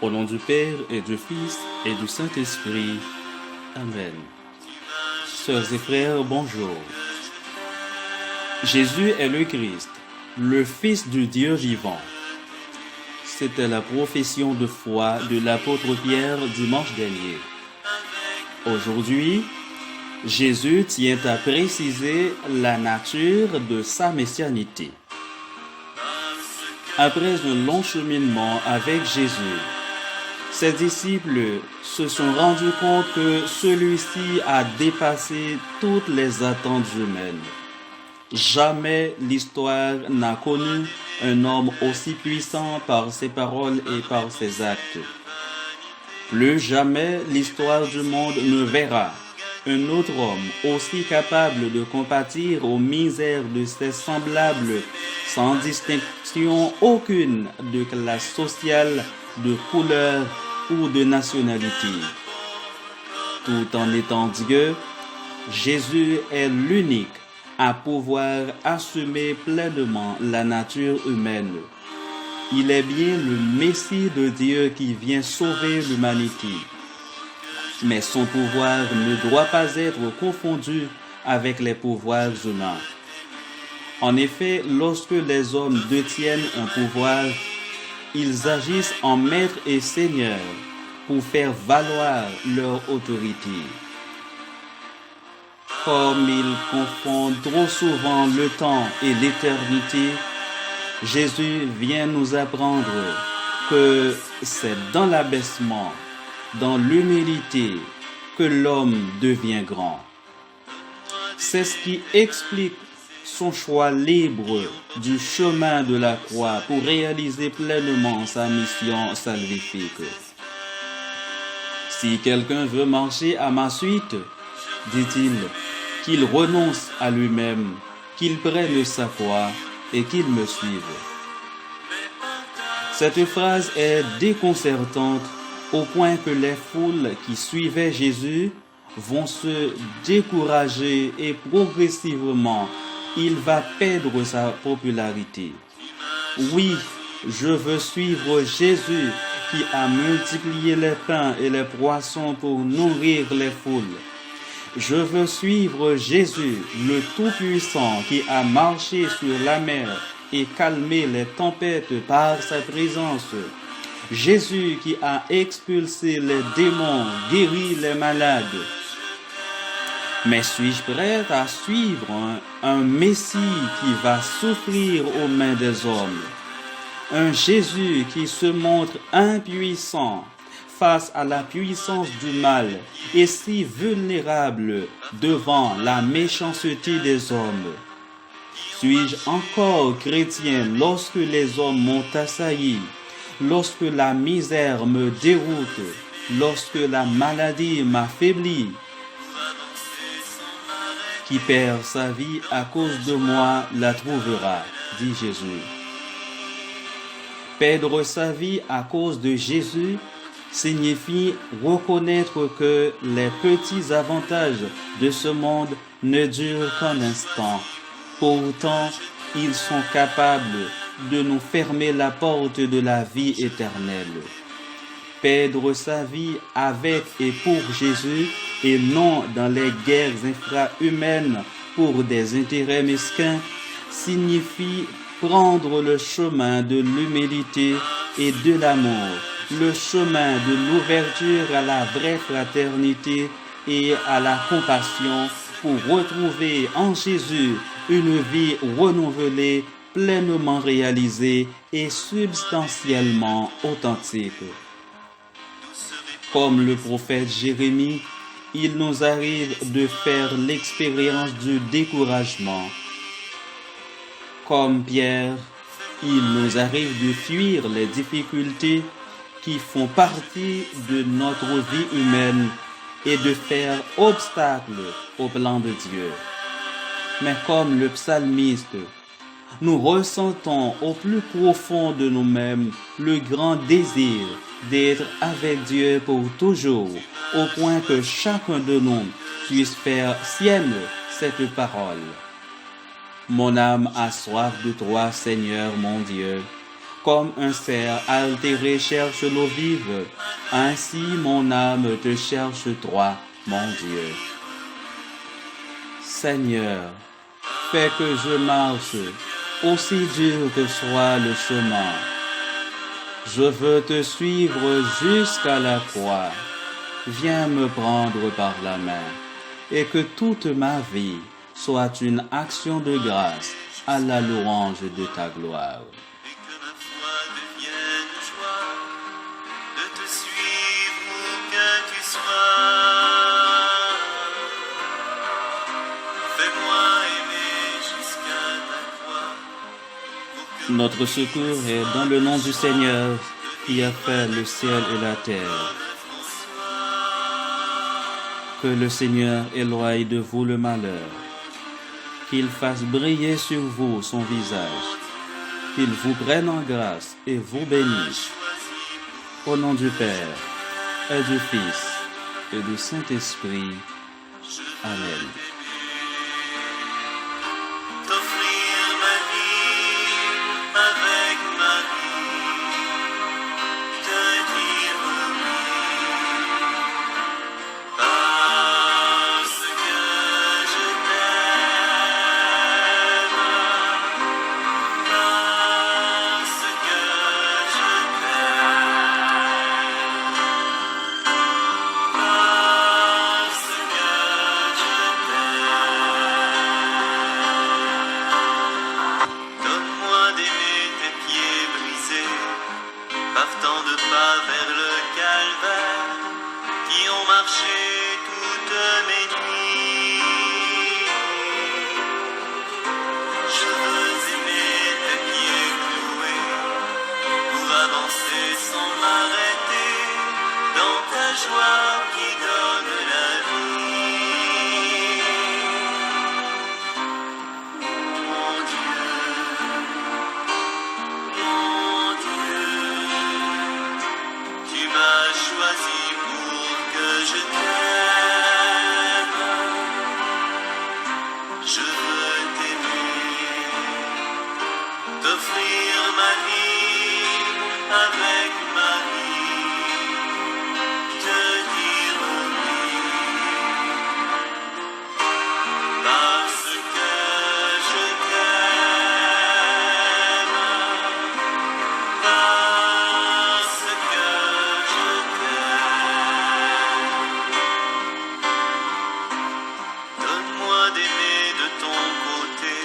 Au nom du Père et du Fils et du Saint-Esprit. Amen. Sœurs et frères, bonjour. Jésus est le Christ, le Fils du Dieu vivant. C'était la profession de foi de l'apôtre Pierre dimanche dernier. Aujourd'hui, Jésus tient à préciser la nature de sa messianité. Après un long cheminement avec Jésus, ses disciples se sont rendus compte que celui-ci a dépassé toutes les attentes humaines. Jamais l'histoire n'a connu un homme aussi puissant par ses paroles et par ses actes. Plus jamais l'histoire du monde ne verra un autre homme aussi capable de compatir aux misères de ses semblables sans distinction aucune de classe sociale, de couleur ou de nationalité. Tout en étant Dieu, Jésus est l'unique à pouvoir assumer pleinement la nature humaine. Il est bien le Messie de Dieu qui vient sauver l'humanité. Mais son pouvoir ne doit pas être confondu avec les pouvoirs humains. En effet, lorsque les hommes détiennent un pouvoir, ils agissent en maître et seigneur pour faire valoir leur autorité. Comme ils confondent trop souvent le temps et l'éternité, Jésus vient nous apprendre que c'est dans l'abaissement, dans l'humilité, que l'homme devient grand. C'est ce qui explique son choix libre du chemin de la croix pour réaliser pleinement sa mission salvifique. Si quelqu'un veut marcher à ma suite, dit-il, qu'il renonce à lui-même, qu'il prenne sa croix et qu'il me suive. Cette phrase est déconcertante au point que les foules qui suivaient Jésus vont se décourager et progressivement, il va perdre sa popularité. Oui, je veux suivre Jésus qui a multiplié les pains et les poissons pour nourrir les foules. Je veux suivre Jésus, le Tout-Puissant, qui a marché sur la mer et calmé les tempêtes par sa présence. Jésus qui a expulsé les démons, guéri les malades. Mais suis-je prêt à suivre un Messie qui va souffrir aux mains des hommes? Un Jésus qui se montre impuissant face à la puissance du mal et si vulnérable devant la méchanceté des hommes. Suis-je encore chrétien lorsque les hommes m'ont assailli, lorsque la misère me déroute, lorsque la maladie m'affaiblit? Qui perd sa vie à cause de moi la trouvera, dit Jésus. Perdre sa vie à cause de Jésus signifie reconnaître que les petits avantages de ce monde ne durent qu'un instant. Pourtant, ils sont capables de nous fermer la porte de la vie éternelle. Perdre sa vie avec et pour Jésus et non dans les guerres infra-humaines pour des intérêts mesquins signifie prendre le chemin de l'humilité et de l'amour, le chemin de l'ouverture à la vraie fraternité et à la compassion pour retrouver en Jésus une vie renouvelée, pleinement réalisée et substantiellement authentique. Comme le prophète Jérémie, il nous arrive de faire l'expérience du découragement. Comme Pierre, il nous arrive de fuir les difficultés qui font partie de notre vie humaine et de faire obstacle au plan de Dieu. Mais comme le psalmiste, nous ressentons au plus profond de nous-mêmes le grand désir d'être avec Dieu pour toujours, au point que chacun de nous puisse faire sienne cette parole. Mon âme a soif de toi, Seigneur mon Dieu. Comme un cerf altéré cherche l'eau vive, ainsi mon âme te cherche toi, mon Dieu. Seigneur, fais que je marche, aussi dur que soit le chemin. Je veux te suivre jusqu'à la croix. Viens me prendre par la main, et que toute ma vie soit une action de grâce à la louange de ta gloire. Et que ma foi devienne joie de te suivre où que tu sois. Fais-moi aimer jusqu'à ta croix. Notre secours est dans le nom du Seigneur qui a fait le ciel et la terre. Que le Seigneur éloigne de vous le malheur, qu'il fasse briller sur vous son visage, qu'il vous prenne en grâce et vous bénisse. Au nom du Père, et du Fils, et du Saint-Esprit. Amen. T'offrir ma vie avec ma vie, te dire oui, parce que je t'aime, parce que je t'aime, parce que je t'aime. Donne-moi d'aimer tes pieds brisés, partant de pas vers le calvaire, qui ont marché toutes mes nuits. Je veux aimer tes pieds cloués, pour avancer sans m'arrêter, dans ta joie qui donne la vie. Mon Dieu, tu m'as choisi pour que je t'aime. Je veux t'aimer, t'offrir ma vie avec ma vie, te dire oui, parce que je t'aime, parce que je t'aime. Donne-moi d'aimer de ton côté,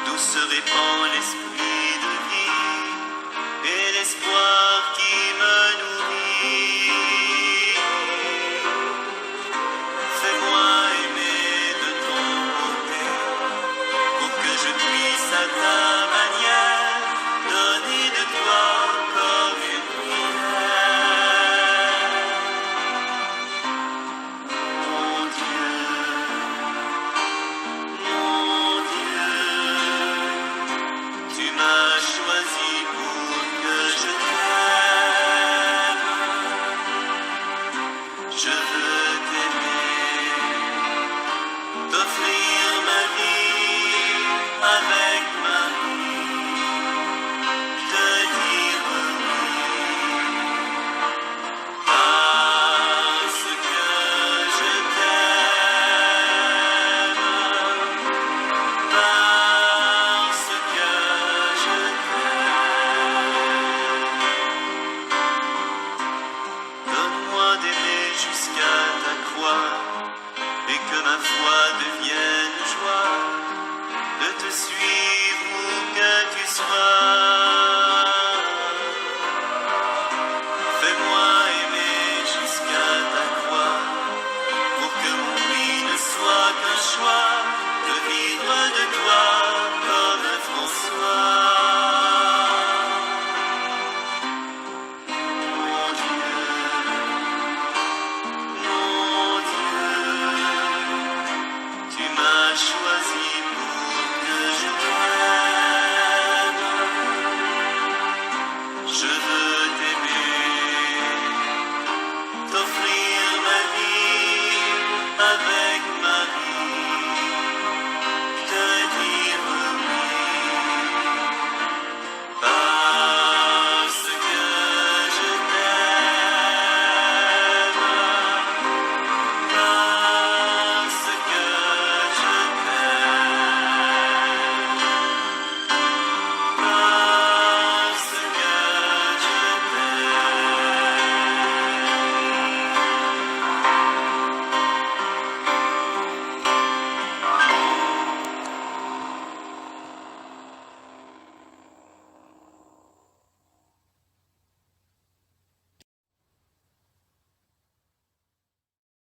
d'où se répand l'esprit de vie et l'espoir qui me nourrit. Fais-moi aimer de ton côté, pour que je puisse à ta manière donner de toi comme une prière. Mon Dieu, tu m'as choisi pour que je t'aime. Je veux t'aimer, t'offrir ma vie avec ma vie, te dire oui, parce que je t'aime, parce que je t'aime. Donne-moi d'aimer jusqu'à ta croix, et que ma foi devienne joie de te suivre où que tu sois. Fais-moi aimer jusqu'à ta croix, pour que mon oui ne soit qu'un choix de vivre de toi comme François. Mon Dieu, tu m'as choisi pour que je t'aime. Je